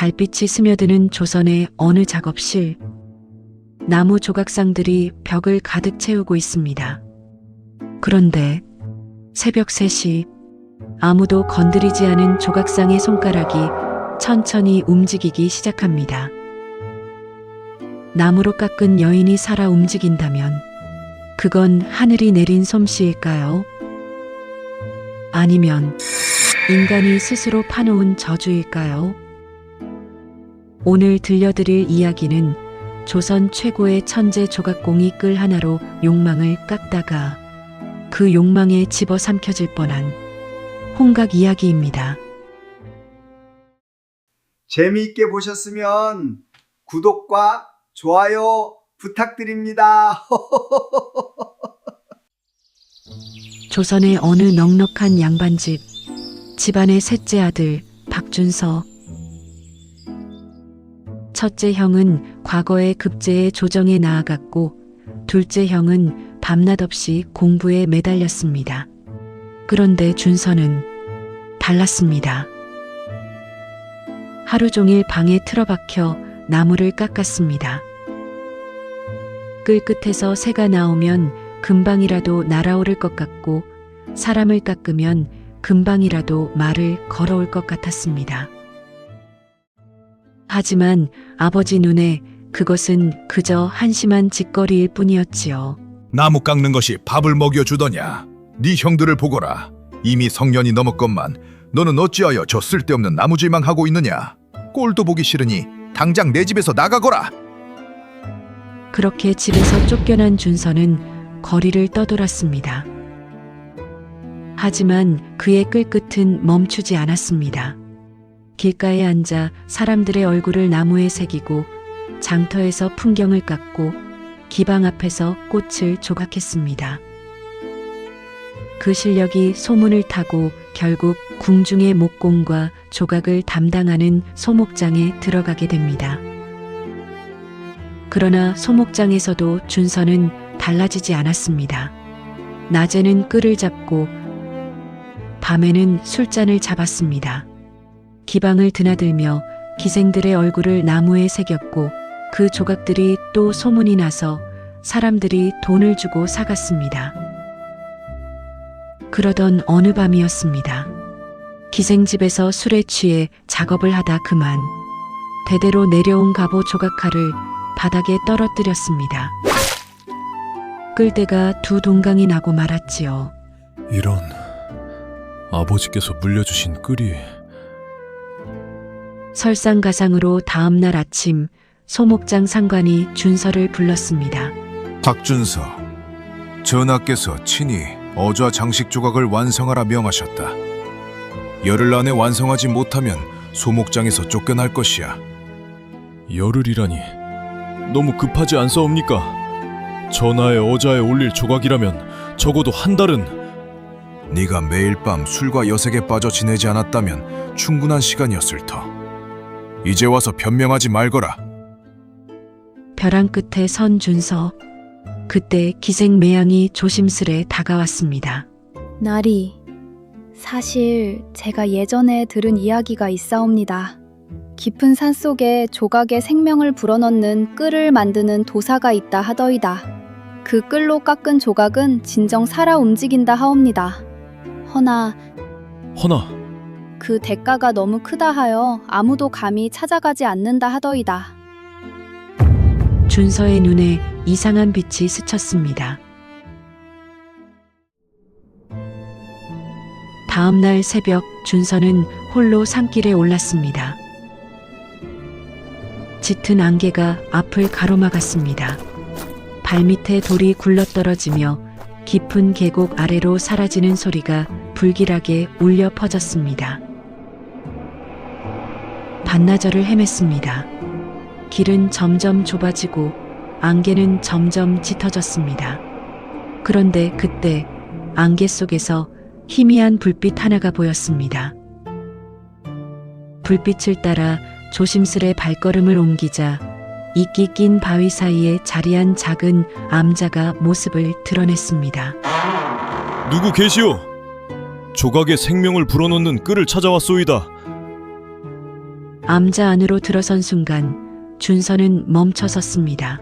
달빛이 스며드는 조선의 어느 작업실. 나무 조각상들이 벽을 가득 채우고 있습니다. 그런데 새벽 3시 아무도 건드리지 않은 조각상의 손가락이 천천히 움직이기 시작합니다. 나무로 깎은 여인이 살아 움직인다면 그건 하늘이 내린 솜씨일까요? 아니면 인간이 스스로 파놓은 저주일까요? 오늘 들려드릴 이야기는 조선 최고의 천재 조각공이 끌 하나로 욕망을 깎다가 그 욕망에 집어삼켜질 뻔한 홍각 이야기입니다. 재미있게 보셨으면 구독과 좋아요 부탁드립니다. 조선의 어느 넉넉한 양반집, 집안의 셋째 아들 박준서. 첫째 형은 과거의 급제의 조정에 나아갔고 둘째 형은 밤낮 없이 공부에 매달렸습니다. 그런데 준서는 달랐습니다. 하루 종일 방에 틀어박혀 나무를 깎았습니다. 끌 끝에서 새가 나오면 금방이라도 날아오를 것 같고 사람을 깎으면 금방이라도 말을 걸어올 것 같았습니다. 하지만 아버지 눈에 그것은 그저 한심한 짓거리일 뿐이었지요. 나무 깎는 것이 밥을 먹여주더냐? 네 형들을 보거라. 이미 성년이 넘었건만 너는 어찌하여 저 쓸데없는 나무질만 하고 있느냐? 꼴도 보기 싫으니 당장 내 집에서 나가거라. 그렇게 집에서 쫓겨난 준서는 거리를 떠돌았습니다. 하지만 그의 끌끝은 멈추지 않았습니다. 길가에 앉아 사람들의 얼굴을 나무에 새기고 장터에서 풍경을 깎고 기방 앞에서 꽃을 조각했습니다. 그 실력이 소문을 타고 결국 궁중의 목공과 조각을 담당하는 소목장에 들어가게 됩니다. 그러나 소목장에서도 준서는 달라지지 않았습니다. 낮에는 끌을 잡고 밤에는 술잔을 잡았습니다. 기방을 드나들며 기생들의 얼굴을 나무에 새겼고 그 조각들이 또 소문이 나서 사람들이 돈을 주고 사갔습니다. 그러던 어느 밤이었습니다. 기생집에서 술에 취해 작업을 하다 그만 대대로 내려온 갑오 조각칼을 바닥에 떨어뜨렸습니다. 끌대가 두 동강이 나고 말았지요. 이런, 아버지께서 물려주신 끌이... 설상가상으로 다음 날 아침 소목장 상관이 준서를 불렀습니다. 박준서, 전하께서 친히 어좌 장식 조각을 완성하라 명하셨다. 열흘 안에 완성하지 못하면 소목장에서 쫓겨날 것이야. 열흘이라니 너무 급하지 않사옵니까? 전하의 어좌에 올릴 조각이라면 적어도 한 달은... 네가 매일 밤 술과 여색에 빠져 지내지 않았다면 충분한 시간이었을 터. 이제 와서 변명하지 말거라. 벼랑 끝에 선 준서. 그때 기생 매양이 조심스레 다가왔습니다. 나리, 사실 제가 예전에 들은 이야기가 있사옵니다. 깊은 산 속에 조각에 생명을 불어넣는 끌을 만드는 도사가 있다 하더이다. 그 끌로 깎은 조각은 진정 살아 움직인다 하옵니다. 허나 그 대가가 너무 크다 하여 아무도 감히 찾아가지 않는다 하더이다. 준서의 눈에 이상한 빛이 스쳤습니다. 다음 날 새벽 준서는 홀로 산길에 올랐습니다. 짙은 안개가 앞을 가로막았습니다. 발밑에 돌이 굴러떨어지며 깊은 계곡 아래로 사라지는 소리가 불길하게 울려 퍼졌습니다. 반나절을 헤맸습니다. 길은 점점 좁아지고 안개는 점점 짙어졌습니다. 그런데 그때 안개 속에서 희미한 불빛 하나가 보였습니다. 불빛을 따라 조심스레 발걸음을 옮기자 이끼 낀 바위 사이에 자리한 작은 암자가 모습을 드러냈습니다. 누구 계시오? 조각에 생명을 불어넣는 끌을 찾아왔소이다. 암자 안으로 들어선 순간 준서는 멈춰섰습니다.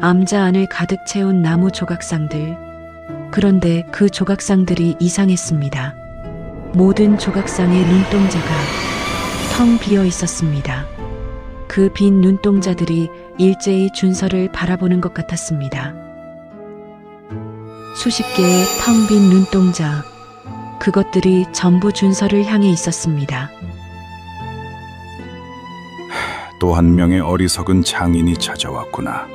암자 안을 가득 채운 나무 조각상들. 그런데 그 조각상들이 이상했습니다. 모든 조각상의 눈동자가 텅 비어 있었습니다. 그 빈 눈동자들이 일제히 준서를 바라보는 것 같았습니다. 수십 개의 텅 빈 눈동자. 그것들이 전부 준서를 향해 있었습니다. 또 한 명의 어리석은 장인이 찾아왔구나.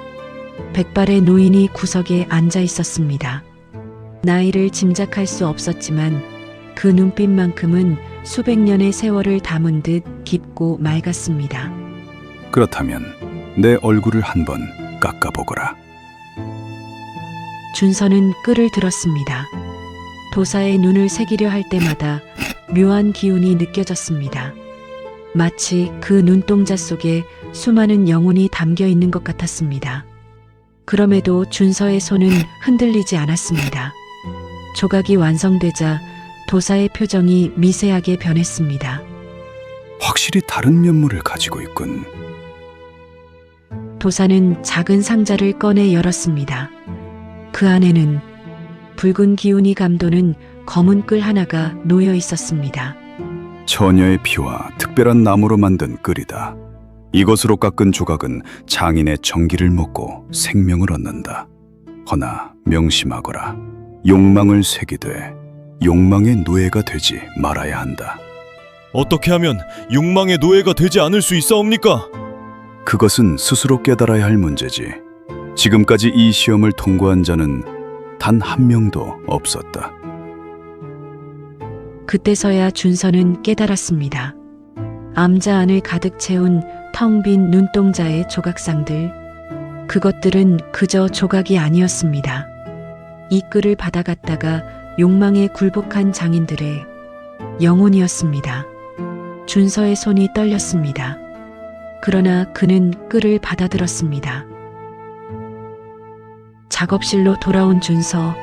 백발의 노인이 구석에 앉아 있었습니다. 나이를 짐작할 수 없었지만 그 눈빛만큼은 수백 년의 세월을 담은 듯 깊고 맑았습니다. 그렇다면 내 얼굴을 한번 깎아보거라. 준서는 끈을 들었습니다. 도사의 눈을 새기려 할 때마다 묘한 기운이 느껴졌습니다. 마치 그 눈동자 속에 수많은 영혼이 담겨 있는 것 같았습니다. 그럼에도 준서의 손은 흔들리지 않았습니다. 조각이 완성되자 도사의 표정이 미세하게 변했습니다. 확실히 다른 면모를 가지고 있군. 도사는 작은 상자를 꺼내 열었습니다. 그 안에는 붉은 기운이 감도는 검은 끌 하나가 놓여 있었습니다. 처녀의 피와 특별한 나무로 만든 끌이다. 이것으로 깎은 조각은 장인의 정기를 먹고 생명을 얻는다. 허나 명심하거라. 욕망을 새기되 욕망의 노예가 되지 말아야 한다. 어떻게 하면 욕망의 노예가 되지 않을 수 있사옵니까? 그것은 스스로 깨달아야 할 문제지. 지금까지 이 시험을 통과한 자는 단 한 명도 없었다. 그때서야 준서는 깨달았습니다. 암자 안을 가득 채운 텅 빈 눈동자의 조각상들. 그것들은 그저 조각이 아니었습니다. 이 끌을 받아갔다가 욕망에 굴복한 장인들의 영혼이었습니다. 준서의 손이 떨렸습니다. 그러나 그는 끌을 받아들었습니다. 작업실로 돌아온 준서.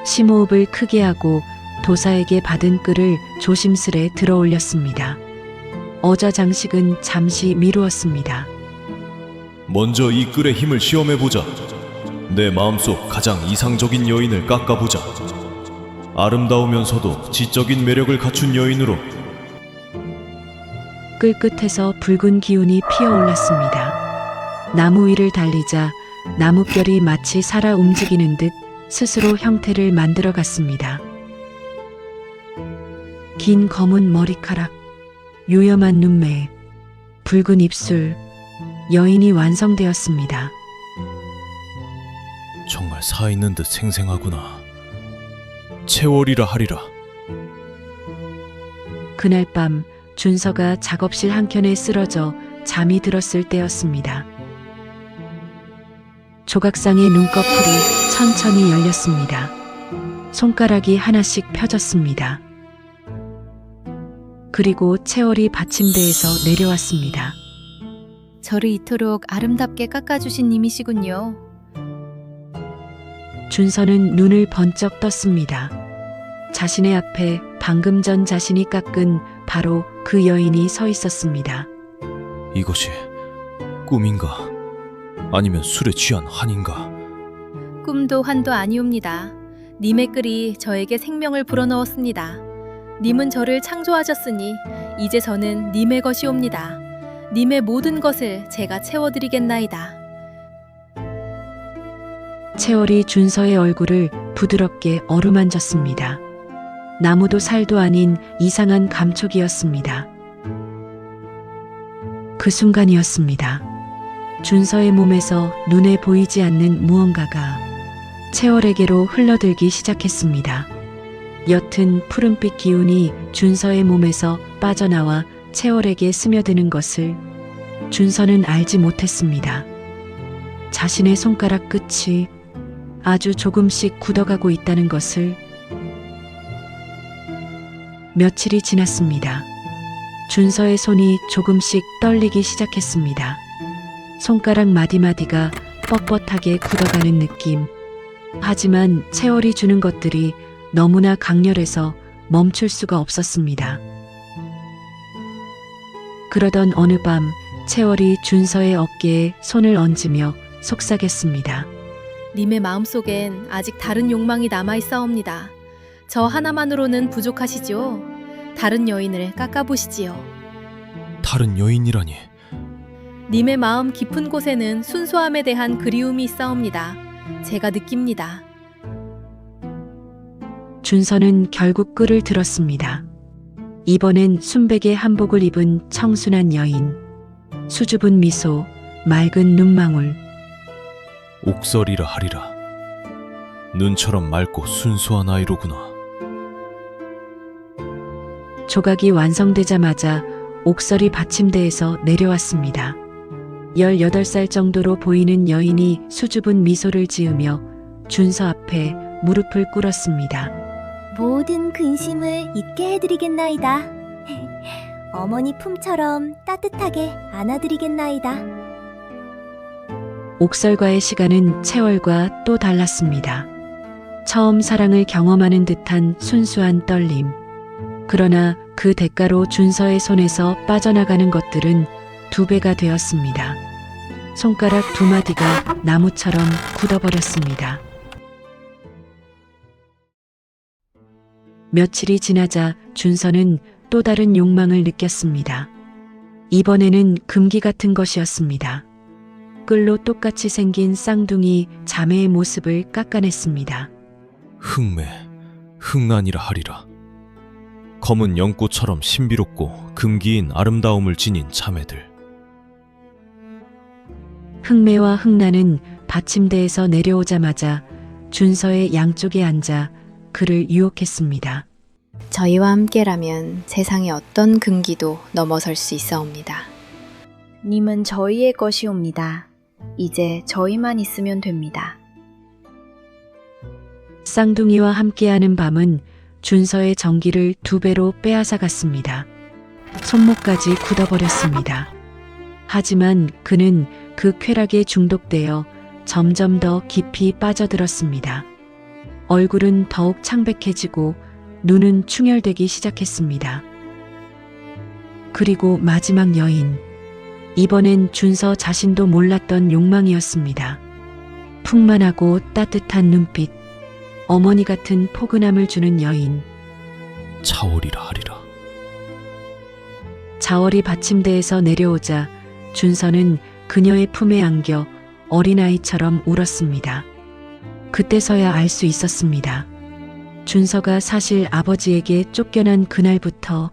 심호흡을 크게 하고 도사에게 받은 끌을 조심스레 들어 올렸습니다. 어자 장식은 잠시 미루었습니다. 먼저 이 끌의 힘을 시험해보자. 내 마음속 가장 이상적인 여인을 깎아보자. 아름다우면서도 지적인 매력을 갖춘 여인으로. 끌 끝에서 붉은 기운이 피어올랐습니다. 나무 위를 달리자 나뭇결이 마치 살아 움직이는 듯 스스로 형태를 만들어 갔습니다. 긴 검은 머리카락, 요염한 눈매, 붉은 입술, 여인이 완성되었습니다. 정말 살아있는 듯 생생하구나. 채월이라 하리라. 그날 밤 준서가 작업실 한켠에 쓰러져 잠이 들었을 때였습니다. 조각상의 눈꺼풀이 천천히 열렸습니다. 손가락이 하나씩 펴졌습니다. 그리고 채월이 받침대에서 내려왔습니다. 저를 이토록 아름답게 깎아주신 님이시군요. 준서는 눈을 번쩍 떴습니다. 자신의 앞에 방금 전 자신이 깎은 바로 그 여인이 서 있었습니다. 이것이 꿈인가? 아니면 술에 취한 한인가? 꿈도 환도 아니옵니다. 님의 끌이 저에게 생명을 불어넣었습니다. 님은 저를 창조하셨으니 이제 저는 님의 것이옵니다. 님의 모든 것을 제가 채워드리겠나이다. 채월이 준서의 얼굴을 부드럽게 어루만졌습니다. 나무도 살도 아닌 이상한 감촉이었습니다. 그 순간이었습니다. 준서의 몸에서 눈에 보이지 않는 무언가가 채월에게로 흘러들기 시작했습니다. 옅은 푸른빛 기운이 준서의 몸에서 빠져나와 채월에게 스며드는 것을 준서는 알지 못했습니다. 자신의 손가락 끝이 아주 조금씩 굳어가고 있다는 것을. 며칠이 지났습니다. 준서의 손이 조금씩 떨리기 시작했습니다. 손가락 마디마디가 뻣뻣하게 굳어가는 느낌. 하지만 채월이 주는 것들이 너무나 강렬해서 멈출 수가 없었습니다. 그러던 어느 밤 채월이 준서의 어깨에 손을 얹으며 속삭였습니다. 님의 마음속엔 아직 다른 욕망이 남아있사옵니다. 저 하나만으로는 부족하시지요. 다른 여인을 깎아보시지요. 다른 여인이라니. 님의 마음 깊은 곳에는 순수함에 대한 그리움이 있사옵니다. 제가 느낍니다. 준서는 결국 끈을 들었습니다. 이번엔 순백의 한복을 입은 청순한 여인, 수줍은 미소, 맑은 눈망울. 옥설이라 하리라. 눈처럼 맑고 순수한 아이로구나. 조각이 완성되자마자 옥설이 받침대에서 내려왔습니다. 18살 정도로 보이는 여인이 수줍은 미소를 지으며 준서 앞에 무릎을 꿇었습니다. 모든 근심을 잊게 해드리겠나이다. 어머니 품처럼 따뜻하게 안아드리겠나이다. 옥설과의 시간은 채월과 또 달랐습니다. 처음 사랑을 경험하는 듯한 순수한 떨림. 그러나 그 대가로 준서의 손에서 빠져나가는 것들은 2배가 되었습니다. 손가락 2마디가 나무처럼 굳어버렸습니다. 며칠이 지나자 준서는 또 다른 욕망을 느꼈습니다. 이번에는 금기 같은 것이었습니다. 끌로 똑같이 생긴 쌍둥이 자매의 모습을 깎아냈습니다. 흑매, 흑난이라 하리라. 검은 연꽃처럼 신비롭고 금기인 아름다움을 지닌 자매들. 흑매와 흑난은 받침대에서 내려오자마자 준서의 양쪽에 앉아 그를 유혹했습니다. 저희와 함께라면 세상의 어떤 금기도 넘어설 수 있사옵니다. 님은 저희의 것이옵니다. 이제 저희만 있으면 됩니다. 쌍둥이와 함께하는 밤은 준서의 정기를 2배로 빼앗아갔습니다. 손목까지 굳어버렸습니다. 하지만 그는 그 쾌락에 중독되어 점점 더 깊이 빠져들었습니다. 얼굴은 더욱 창백해지고 눈은 충혈되기 시작했습니다. 그리고 마지막 여인. 이번엔 준서 자신도 몰랐던 욕망이었습니다. 풍만하고 따뜻한 눈빛, 어머니 같은 포근함을 주는 여인. 차월이라 하리라. 자월이 받침대에서 내려오자 준서는 그녀의 품에 안겨 어린아이처럼 울었습니다. 그때서야 알 수 있었습니다. 준서가 사실 아버지에게 쫓겨난 그날부터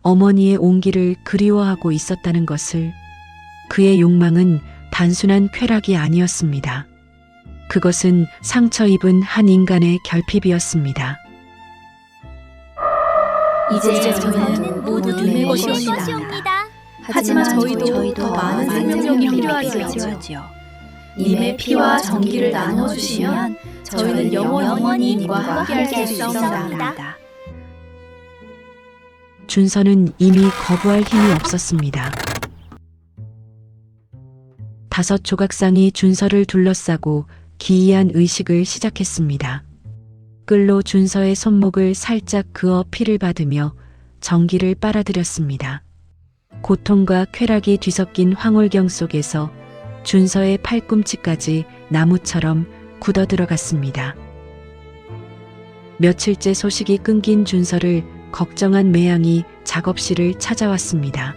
어머니의 온기를 그리워하고 있었다는 것을. 그의 욕망은 단순한 쾌락이 아니었습니다. 그것은 상처 입은 한 인간의 결핍이었습니다. 이제 저희는 모두 님의 것이옵니다. 하지만 저희도 더 많은 생명력이 필요하지요. 님의 피와 정기를 나눠주시면 저희는 영원히 님과 함께할 수 있사옵니다. 준서는 이미 거부할 힘이 없었습니다. 5 조각상이 준서를 둘러싸고 기이한 의식을 시작했습니다. 끌로 준서의 손목을 살짝 그어 피를 받으며 정기를 빨아들였습니다. 고통과 쾌락이 뒤섞인 황홀경 속에서 준서의 팔꿈치까지 나무처럼 굳어 들어갔습니다. 며칠째 소식이 끊긴 준서를 걱정한 매양이 작업실을 찾아왔습니다.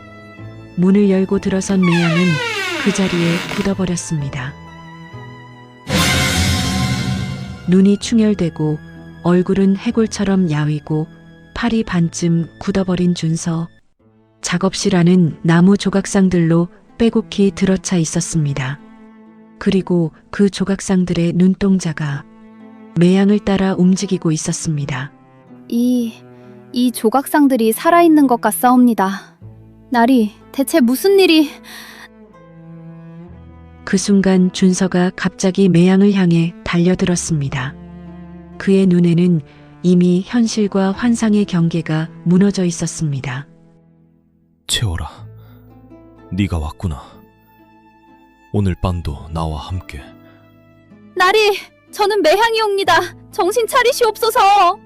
문을 열고 들어선 매양은 그 자리에 굳어버렸습니다. 눈이 충혈되고 얼굴은 해골처럼 야위고 팔이 반쯤 굳어버린 준서. 작업실 안은 나무 조각상들로 빼곡히 들어차 있었습니다. 그리고 그 조각상들의 눈동자가 매양을 따라 움직이고 있었습니다. 이 조각상들이 살아있는 것 같사옵니다. 나리, 대체 무슨 일이... 그 순간 준서가 갑자기 매양을 향해 달려들었습니다. 그의 눈에는 이미 현실과 환상의 경계가 무너져 있었습니다. 채월아, 네가 왔구나. 오늘 밤도 나와 함께. 나리, 저는 매향이옵니다. 정신 차리시옵소서.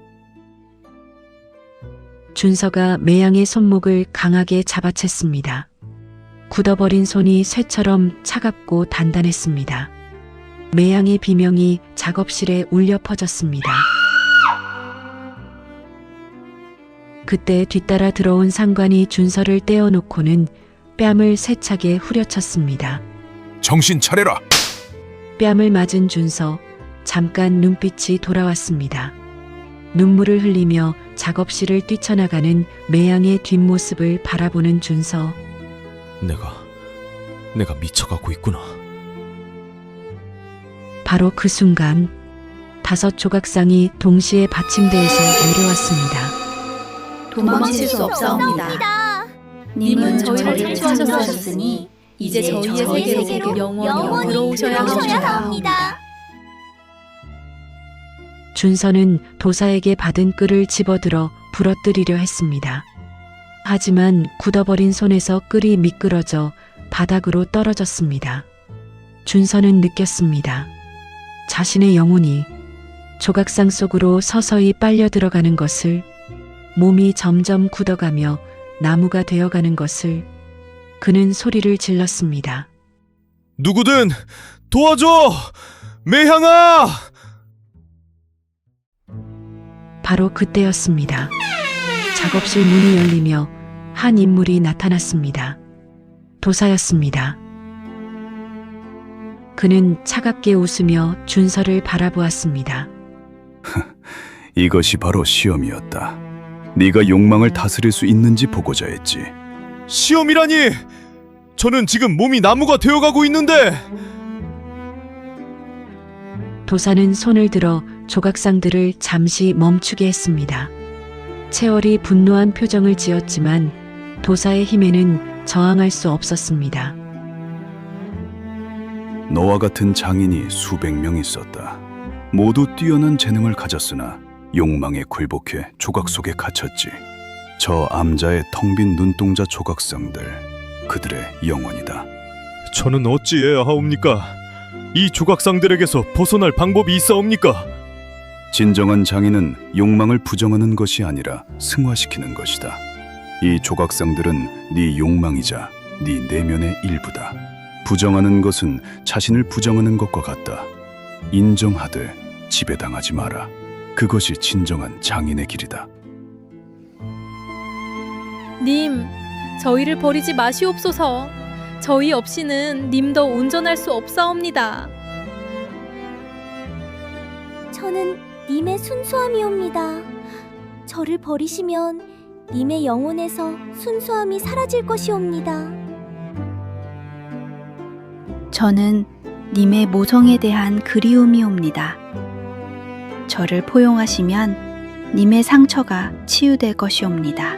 준서가 매양의 손목을 강하게 잡아챘습니다. 굳어버린 손이 쇠처럼 차갑고 단단했습니다. 매양의 비명이 작업실에 울려 퍼졌습니다. 그때 뒤따라 들어온 상관이 준서를 떼어놓고는 뺨을 세차게 후려쳤습니다. 정신 차려라. 뺨을 맞은 준서, 잠깐 눈빛이 돌아왔습니다. 눈물을 흘리며 작업실을 뛰쳐나가는 매양의 뒷모습을 바라보는 준서. 내가 미쳐가고 있구나. 바로 그 순간 5 조각상이 동시에 받침대에서 내려왔습니다. 도망칠 수 없사옵니다. 님은 저희를 창조하셨으니 이제 저희의 세계로 영원히 들어오셔야 합니다. 준서는 도사에게 받은 끈을 집어들어 부러뜨리려 했습니다. 하지만 굳어버린 손에서 끈이 미끄러져 바닥으로 떨어졌습니다. 준서는 느꼈습니다. 자신의 영혼이 조각상 속으로 서서히 빨려 들어가는 것을, 몸이 점점 굳어가며 나무가 되어가는 것을. 그는 소리를 질렀습니다. 누구든 도와줘! 매향아! 바로 그때였습니다. 작업실 문이 열리며 한 인물이 나타났습니다. 도사였습니다. 그는 차갑게 웃으며 준서를 바라보았습니다. 이것이 바로 시험이었다. 네가 욕망을 다스릴 수 있는지 보고자 했지. 시험이라니! 저는 지금 몸이 나무가 되어가고 있는데! 도사는 손을 들어 조각상들을 잠시 멈추게 했습니다. 채월이 분노한 표정을 지었지만 도사의 힘에는 저항할 수 없었습니다. 너와 같은 장인이 수백 명 있었다. 모두 뛰어난 재능을 가졌으나 욕망에 굴복해 조각 속에 갇혔지. 저 암자의 텅 빈 눈동자 조각상들, 그들의 영혼이다. 저는 어찌해야 하옵니까? 이 조각상들에게서 벗어날 방법이 있사옵니까? 진정한 장인은 욕망을 부정하는 것이 아니라 승화시키는 것이다. 이 조각상들은 네 욕망이자 네 내면의 일부다. 부정하는 것은 자신을 부정하는 것과 같다. 인정하되 지배당하지 마라. 그것이 진정한 장인의 길이다. 님, 저희를 버리지 마시옵소서. 저희 없이는 님 더 온전할 수 없사옵니다. 저는 님의 순수함이옵니다. 저를 버리시면 님의 영혼에서 순수함이 사라질 것이옵니다. 저는 님의 모성에 대한 그리움이옵니다. 저를 포용하시면 님의 상처가 치유될 것이옵니다.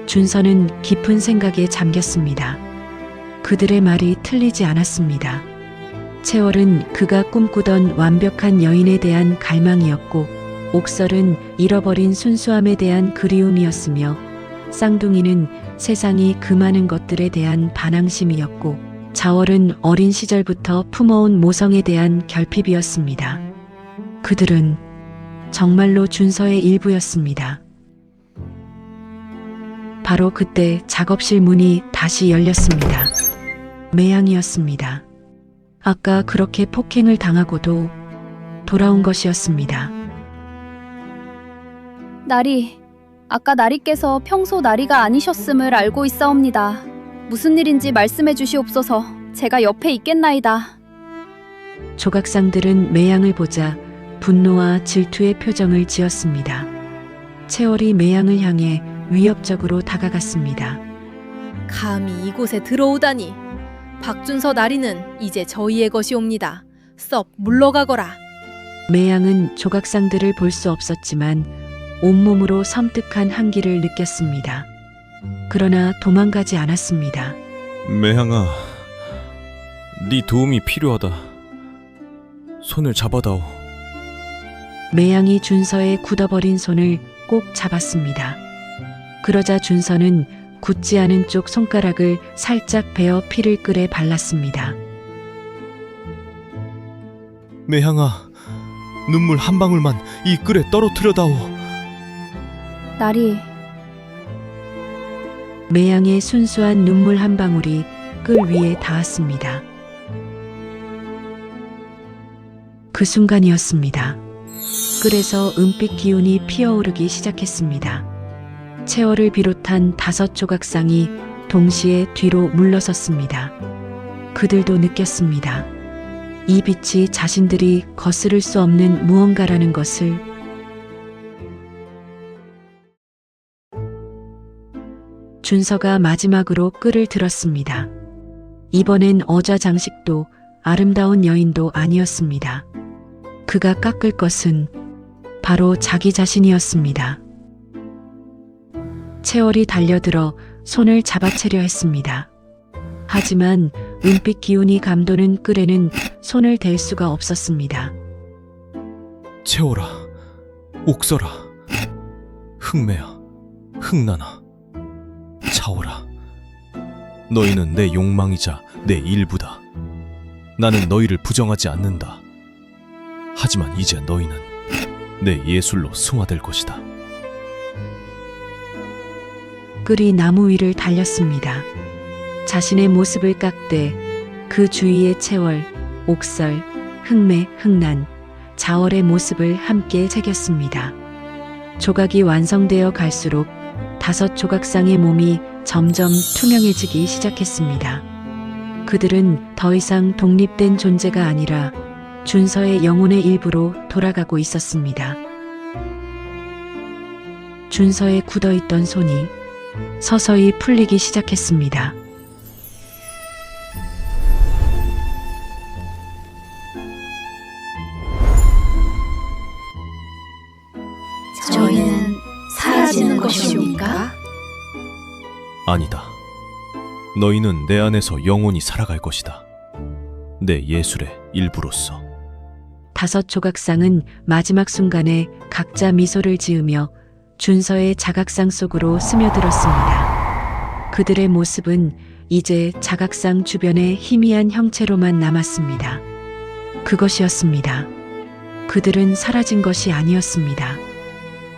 준서는 깊은 생각에 잠겼습니다. 그들의 말이 틀리지 않았습니다. 채월은 그가 꿈꾸던 완벽한 여인에 대한 갈망이었고, 옥설은 잃어버린 순수함에 대한 그리움이었으며, 쌍둥이는 세상이 그 많은 것들에 대한 반항심이었고, 자월은 어린 시절부터 품어온 모성에 대한 결핍이었습니다. 그들은 정말로 준서의 일부였습니다. 바로 그때 작업실 문이 다시 열렸습니다. 매양이었습니다. 아까 그렇게 폭행을 당하고도 돌아온 것이었습니다. 나리, 아까 나리께서 평소 나리가 아니셨음을 알고 있사옵니다. 무슨 일인지 말씀해 주시옵소서. 제가 옆에 있겠나이다. 조각상들은 매양을 보자 분노와 질투의 표정을 지었습니다. 채월이 매양을 향해 위협적으로 다가갔습니다. 감히 이곳에 들어오다니. 박준서 나리는 이제 저희의 것이옵니다. 썩 물러가거라. 매양은 조각상들을 볼 수 없었지만 온몸으로 섬뜩한 한기를 느꼈습니다. 그러나 도망가지 않았습니다. 매향아, 네 도움이 필요하다. 손을 잡아다오. 매양이 준서의 굳어버린 손을 꼭 잡았습니다. 그러자 준서는 굳지 않은 쪽 손가락을 살짝 베어 피를 끓에 발랐습니다. 매향아, 눈물 한 방울만 이 끓에 떨어뜨려다오. 나리, 매양의 순수한 눈물 한 방울이 끌 위에 닿았습니다. 그 순간이었습니다. 끌에서 은빛 기운이 피어오르기 시작했습니다. 채월을 비롯한 5 조각상이 동시에 뒤로 물러섰습니다. 그들도 느꼈습니다. 이 빛이 자신들이 거스를 수 없는 무언가라는 것을. 준서가 마지막으로 끌을 들었습니다. 이번엔 어좌 장식도 아름다운 여인도 아니었습니다. 그가 깎을 것은 바로 자기 자신이었습니다. 채월이 달려들어 손을 잡아채려 했습니다. 하지만 은빛 기운이 감도는 끌에는 손을 댈 수가 없었습니다. 채워라, 옥설아, 흑매야, 흑나나, 차오라. 너희는 내 욕망이자 내 일부다. 나는 너희를 부정하지 않는다. 하지만 이제 너희는 내 예술로 승화될 것이다. 끌이 나무 위를 달렸습니다. 자신의 모습을 깎되 그 주위에 채월, 옥설, 흑매, 흑난, 자월의 모습을 함께 새겼습니다. 조각이 완성되어 갈수록 5 조각상의 몸이 점점 투명해지기 시작했습니다. 그들은 더 이상 독립된 존재가 아니라 준서의 영혼의 일부로 돌아가고 있었습니다. 준서의 굳어있던 손이 서서히 풀리기 시작했습니다. 저희는 사라지는 것이옵니까? 아니다. 너희는 내 안에서 영원히 살아갈 것이다. 내 예술의 일부로서. 5 조각상은 마지막 순간에 각자 미소를 지으며 준서의 자각상 속으로 스며들었습니다. 그들의 모습은 이제 자각상 주변의 희미한 형체로만 남았습니다. 그것이었습니다. 그들은 사라진 것이 아니었습니다.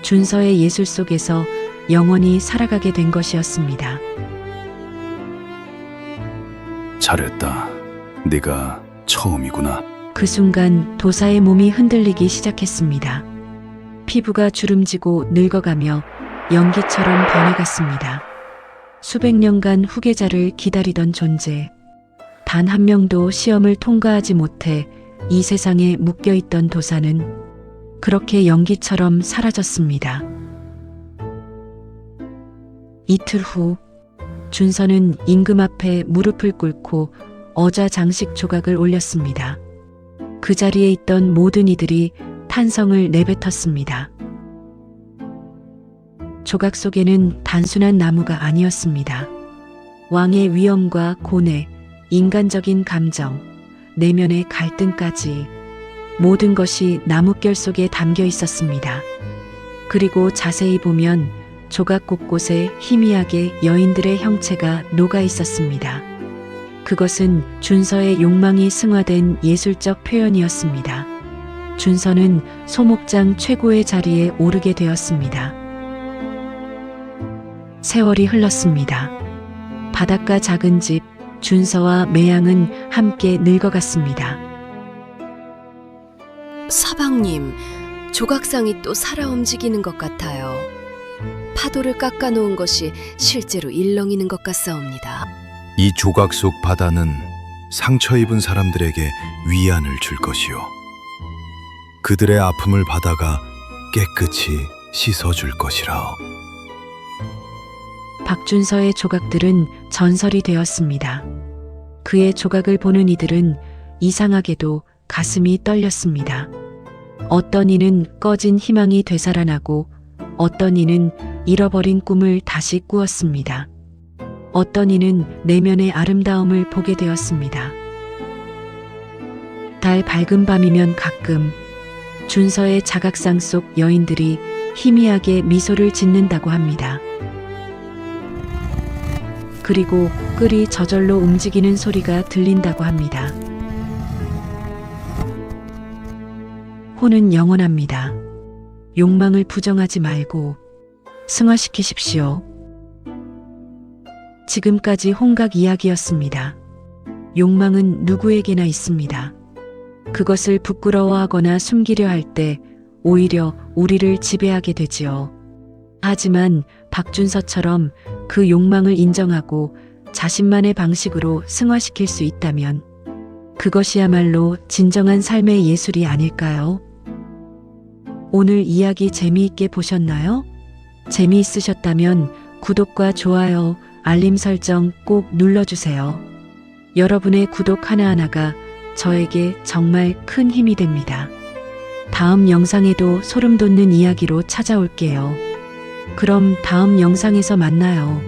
준서의 예술 속에서 영원히 살아가게 된 것이었습니다. 잘했다. 네가 처음이구나. 그 순간 도사의 몸이 흔들리기 시작했습니다. 피부가 주름지고 늙어가며 연기처럼 변해갔습니다. 수백 년간 후계자를 기다리던 존재. 단 한 명도 시험을 통과하지 못해 이 세상에 묶여있던 도사는 그렇게 연기처럼 사라졌습니다. 이틀 후 준서는 임금 앞에 무릎을 꿇고 어좌 장식 조각을 올렸습니다. 그 자리에 있던 모든 이들이 탄성을 내뱉었습니다. 조각 속에는 단순한 나무가 아니었습니다. 왕의 위엄과 고뇌, 인간적인 감정, 내면의 갈등까지 모든 것이 나뭇결 속에 담겨 있었습니다. 그리고 자세히 보면 조각 곳곳에 희미하게 여인들의 형체가 녹아 있었습니다. 그것은 준서의 욕망이 승화된 예술적 표현이었습니다. 준서는 소목장 최고의 자리에 오르게 되었습니다. 세월이 흘렀습니다. 바닷가 작은 집, 준서와 매양은 함께 늙어갔습니다. 서방님, 조각상이 또 살아 움직이는 것 같아요. 파도를 깎아놓은 것이 실제로 일렁이는 것 같사옵니다. 이 조각 속 바다는 상처 입은 사람들에게 위안을 줄 것이요. 그들의 아픔을 바다가 깨끗이 씻어줄 것이라오. 박준서의 조각들은 전설이 되었습니다. 그의 조각을 보는 이들은 이상하게도 가슴이 떨렸습니다. 어떤 이는 꺼진 희망이 되살아나고 어떤 이는 잃어버린 꿈을 다시 꾸었습니다. 어떤 이는 내면의 아름다움을 보게 되었습니다. 달 밝은 밤이면 가끔 준서의 자각상 속 여인들이 희미하게 미소를 짓는다고 합니다. 그리고 끌이 저절로 움직이는 소리가 들린다고 합니다. 혼은 영원합니다. 욕망을 부정하지 말고 승화시키십시오. 지금까지 홍각 이야기였습니다. 욕망은 누구에게나 있습니다. 그것을 부끄러워하거나 숨기려 할 때 오히려 우리를 지배하게 되지요. 하지만 박준서처럼 그 욕망을 인정하고 자신만의 방식으로 승화시킬 수 있다면 그것이야말로 진정한 삶의 예술이 아닐까요? 오늘 이야기 재미있게 보셨나요? 재미있으셨다면 구독과 좋아요, 알림 설정 꼭 눌러주세요. 여러분의 구독 하나하나가 저에게 정말 큰 힘이 됩니다. 다음 영상에도 소름 돋는 이야기로 찾아올게요. 그럼 다음 영상에서 만나요.